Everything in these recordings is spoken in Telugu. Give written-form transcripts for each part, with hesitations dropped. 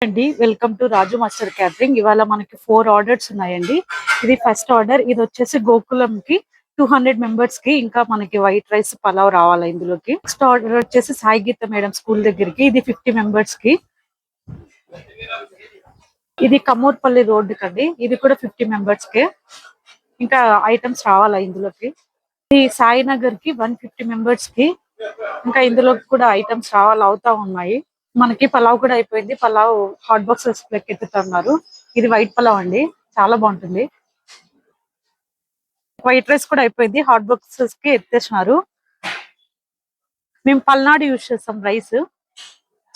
అండి welcome to Raju master catering. ఇవాళ మనకి 4 ఆర్డర్స్ ఉన్నాయండి. ఇది ఫస్ట్ ఆర్డర్. ఇది వచ్చేసి గోకులం కి 200 మెంబర్స్ కి ఇంకా మనకి వైట్ రైస్ పలావ్ రావాలి ఇందులోకి. నెక్స్ట్ ఆర్డర్ వచ్చేసి సాయి గీత మేడం స్కూల్ దగ్గరికి. ఇది 50 మెంబర్స్ కి. ఇది కమూర్పల్లి రోడ్ కండి. ఇది కూడా 50 మెంబర్స్ కి. ఇంకా ఐటమ్స్ రావాలా ఇందులోకి. ఇది సాయినగర్ కి 150 మెంబర్స్ కి. ఇంకా ఇందులోకి కూడా ఐటమ్స్ అవుతా ఉన్నాయి. మనకి పలావ్ కూడా అయిపోయింది. పలావ్ హాట్ బాక్సెస్ ఎత్తుతున్నారు. ఇది వైట్ పలావ్ అండి, చాలా బాగుంటుంది. వైట్ రైస్ కూడా అయిపోయింది, హాట్ బాక్సెస్ కి ఎత్తేసినారు. మేము పల్నాడు యూజ్ చేస్తాం రైస్,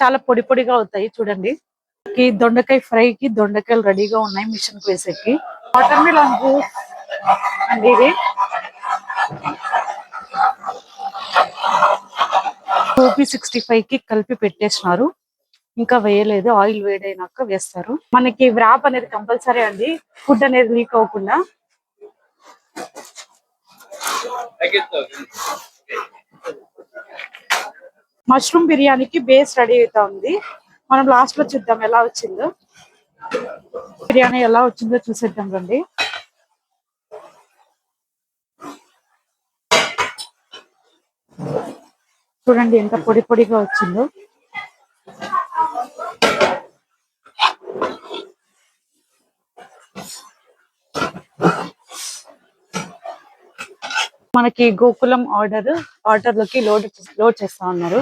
చాలా పొడి పొడిగా అవుతాయి చూడండి. దొండకాయ ఫ్రై కి దొండకాయలు రెడీగా ఉన్నాయి మిషన్ కి వేసేకి. వాటర్ మిలన్ జ్యూస్ అండి. ఇది గోబీ 65 కి కలిపి పెట్టేసినారు, ఇంకా వేయలేదు. ఆయిల్ వేడైనాక వేస్తారు. మనకి వ్రాప్ అనేది కంపల్సరీ అండి, ఫుడ్ అనేది లీక్ అవ్వకుండా. మష్రూమ్ బిర్యానీకి బేస్ రెడీ అవుతా ఉంది. మనం లాస్ట్ లో చూద్దాం ఎలా వచ్చిందో. బిర్యానీ ఎలా వచ్చిందో చూసేద్దాం రండి. చూడండి ఎంత పొడి పొడిగా వచ్చిందో. మనకి గోకులం ఆర్డర్ లోకి లోడ్ చేస్తా ఉన్నారు.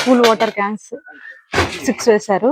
కూల్ వాటర్ క్యాన్స్ 6 వేశారు.